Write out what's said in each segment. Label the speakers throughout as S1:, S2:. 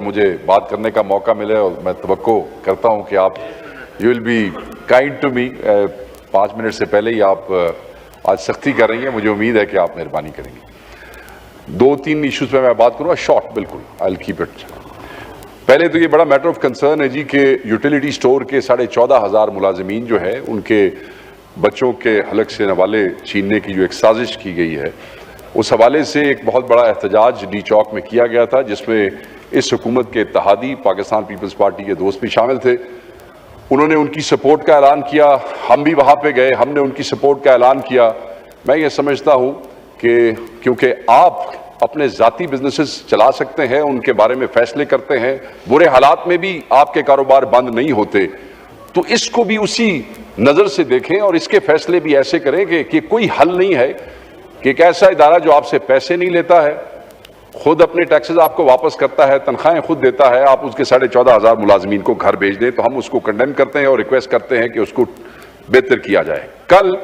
S1: مجھے بات کرنے کا موقع ملے اور میں توقع کرتا ہوں کہ آپ you will be kind to me 5 minute سے پہلے ہی آپ آج سختی کر رہی ہیں. مجھے امید ہے کہ آپ مہربانی کریں گی. 2-3 ایشوز پہ میں بات کروں گا شارٹ بالکل. آئی ول کیپ اٹ. پہلے تو یہ بڑا میٹر آف کنسرن ہے جی کہ یوٹیلیٹی سٹور کے 14,500 ملازمین جو ہیں ان کے بچوں کے حلق سے نوالے چھیننے کی جو ایک سازش کی گئی ہے اس حوالے سے ایک بہت بڑا احتجاج ڈی چوک میں کیا گیا تھا جس میں اس حکومت کے اتحادی پاکستان پیپلز پارٹی کے دوست بھی شامل تھے. انہوں نے ان کی سپورٹ کا اعلان کیا. ہم بھی وہاں پہ گئے, ہم نے ان کی سپورٹ کا اعلان کیا. میں یہ سمجھتا ہوں کہ کیونکہ آپ اپنے ذاتی بزنسز چلا سکتے ہیں, ان کے بارے میں فیصلے کرتے ہیں, برے حالات میں بھی آپ کے کاروبار بند نہیں ہوتے, تو اس کو بھی اسی نظر سے دیکھیں اور اس کے فیصلے بھی ایسے کریں کہ کوئی حل نہیں ہے کہ ایک ایسا ادارہ جو آپ سے پیسے نہیں لیتا ہے, خود اپنے ٹیکسز آپ کو واپس کرتا ہے, تنخواہیں خود دیتا ہے, آپ اس کے 14,500 ملازمین کو گھر بھیج دیں, تو ہم اس کو کنڈیم کرتے ہیں اور ریکویسٹ کرتے ہیں کہ اس کو بہتر کیا جائے. کل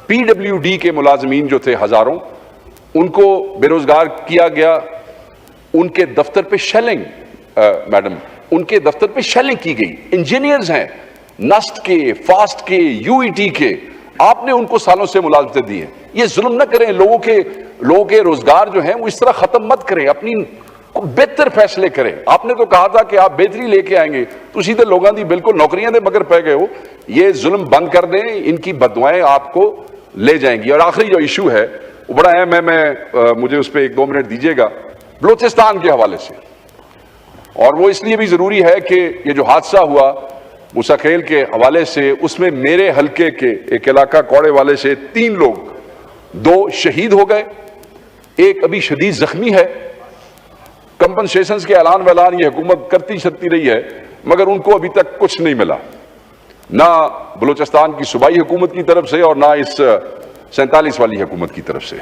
S1: پی ڈبلیو ڈی کے ملازمین جو تھے ہزاروں, ان کو بے روزگار کیا گیا. ان کے دفتر پہ شیلنگ, میڈم ان کے دفتر پہ شیلنگ کی گئی. انجینئرز ہیں, نسٹ کے, فاسٹ کے, یو ای ٹی کے, آپ نے ان کو سالوں سے ملازمتیں دی ہیں. یہ ظلم نہ کریں, لوگوں کے روزگار جو ہیں وہ اس طرح ختم مت کریں, اپنی بہتر فیصلے کریں. آپ نے تو کہا تھا کہ آپ بہتری لے کے آئیں گے, تو اسی طرح لوگوں دی بالکل نوکریاں دے مگر پہ گئے ہو. یہ ظلم بند کر دیں, ان کی بددعائیں آپ کو لے جائیں گی. اور آخری جو ایشو ہے وہ بڑا اہم ہے, مجھے اس پہ 1-2 منٹ دیجیے گا, بلوچستان کے حوالے سے. اور وہ اس لیے بھی ضروری ہے کہ یہ جو حادثہ ہوا موسیٰ خیل کے حوالے سے, اس میں میرے حلقے کے ایک علاقہ کوڑے والے سے 3 لوگ, 2 شہید ہو گئے, ایک ابھی شدید زخمی ہے. کمپنسیشنز کے اعلان یہ حکومت کرتی رہی ہے, مگر ان کو ابھی تک کچھ نہیں ملا, نہ بلوچستان کی صوبائی حکومت کی طرف سے اور نہ اس 47 والی حکومت کی طرف سے.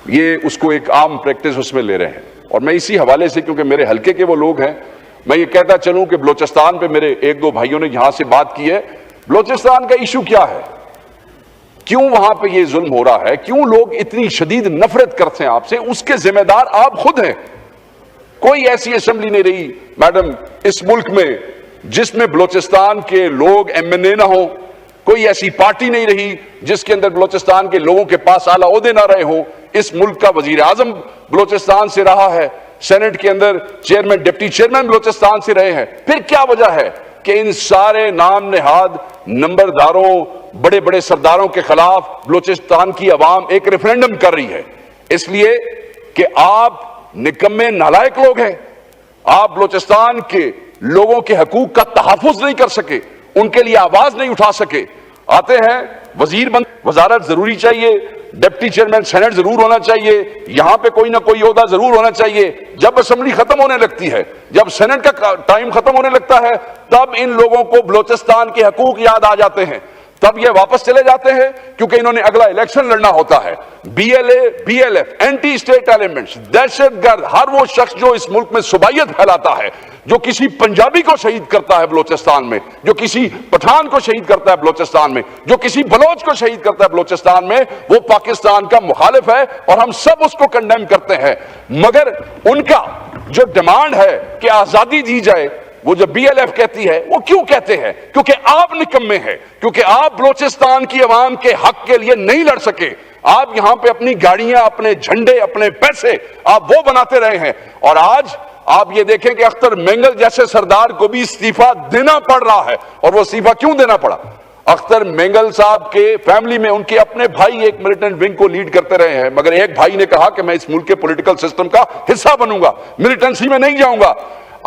S1: یہ اس کو ایک عام پریکٹس اس میں لے رہے ہیں. اور میں اسی حوالے سے, کیونکہ میرے حلقے کے وہ لوگ ہیں, میں یہ کہتا چلوں کہ بلوچستان پہ میرے 1-2 بھائیوں نے یہاں سے بات کی ہے. بلوچستان کا ایشو کیا ہے, کیوں وہاں پہ یہ ظلم ہو رہا ہے, کیوں لوگ اتنی شدید نفرت کرتے ہیں آپ سے, اس کے ذمہ دار آپ خود ہیں. کوئی ایسی اسمبلی نہیں رہی میڈم اس ملک میں جس میں بلوچستان کے لوگ ایم این اے نہ ہوں. کوئی ایسی پارٹی نہیں رہی جس کے اندر بلوچستان کے لوگوں کے پاس اعلیٰ عہدے نہ رہے ہوں. اس ملک کا وزیر اعظم بلوچستان سے رہا ہے, سینٹ کے اندر چیئرمین, ڈپٹی چیئرمین بلوچستان سے رہے ہیں. پھر کیا وجہ ہے کہ ان سارے نام نہاد نمبرداروں, بڑے بڑے سرداروں کے خلاف بلوچستان کی عوام ایک ریفرینڈم کر رہی ہے؟ اس لیے کہ آپ نکمے نالائق لوگ ہیں. آپ بلوچستان کے لوگوں کے حقوق کا تحفظ نہیں کر سکے, ان کے لیے آواز نہیں اٹھا سکے. آتے ہیں وزارت ضروری چاہیے, ڈپٹی چیئرمین سینٹ ضرور ہونا چاہیے, یہاں پہ کوئی نہ کوئی عہدہ ضرور ہونا چاہیے. جب اسمبلی ختم ہونے لگتی ہے, جب سینٹ کا ٹائم ختم ہونے لگتا ہے, تب ان لوگوں کو بلوچستان کے حقوق یاد آ جاتے ہیں, تب یہ واپس چلے جاتے ہیں کیونکہ انہوں نے اگلا الیکشن لڑنا ہوتا ہے. B L A, B L F, anti state elements, دہشت گرد, ہر وہ شخص جو اس ملک میں صوبائیت پھیلاتا ہے, جو کسی پنجابی کو شہید کرتا ہے بلوچستان میں, جو کسی پٹھان کو شہید کرتا ہے بلوچستان میں, جو کسی بلوچ کو شہید کرتا ہے بلوچستان میں, وہ پاکستان کا مخالف ہے اور ہم سب اس کو کنڈیم کرتے ہیں. مگر ان کا جو ڈیمانڈ ہے کہ آزادی دی جائے, وہ جو بی ایل ایف کہتی ہے, وہ کیوں کہتے ہیں؟ کیونکہ آپ نکمے ہیں, کیونکہ آپ بلوچستان کی عوام کے حق کے لیے نہیں لڑ سکے. آپ یہاں پہ اپنی گاڑیاں, اپنے جھنڈے, اپنے پیسے آپ وہ بناتے رہے ہیں. اور آج آپ یہ دیکھیں کہ اختر مینگل جیسے سردار کو بھی استعفیٰ دینا پڑ رہا ہے. اور وہ استعفیٰ کیوں دینا پڑا؟ اختر مینگل صاحب کے فیملی میں ان کے اپنے بھائی ایک ملیٹنٹ ونگ کو لیڈ کرتے رہے ہیں, مگر ایک بھائی نے کہا کہ میں اس ملک کے پولیٹیکل سسٹم کا حصہ بنوں گا, ملیٹنسی میں نہیں جاؤں گا.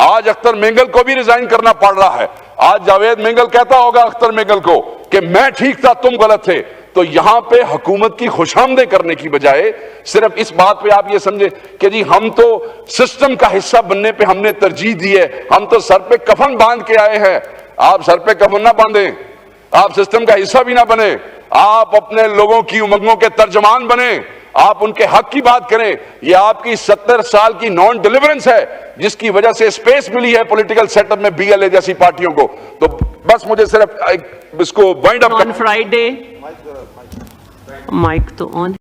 S1: آج اختر مینگل کو بھی ریزائن کرنا پڑ رہا ہے. آج جاوید مینگل کہتا ہوگا اختر مینگل کو کہ میں ٹھیک تھا, تم غلط تھے. تو یہاں پہ حکومت کی خوشامدیں کرنے کی بجائے صرف اس بات پہ آپ یہ سمجھیں کہ جی ہم تو سسٹم کا حصہ بننے پہ ہم نے ترجیح دی ہے, ہم تو سر پہ کفن باندھ کے آئے ہیں. آپ سر پہ کفن نہ باندھیں, آپ سسٹم کا حصہ بھی نہ بنیں, آپ اپنے لوگوں کی امنگوں کے ترجمان بنیں, آپ ان کے حق کی بات کریں. یہ آپ کی 70 سال کی نان ڈیلیورنس ہے جس کی وجہ سے اسپیس ملی ہے پولیٹیکل سیٹ اپ میں بی ایل اے جیسی پارٹیوں کو. تو بس مجھے صرف اس کو وائنڈ اپ
S2: on Friday. مائک تو آن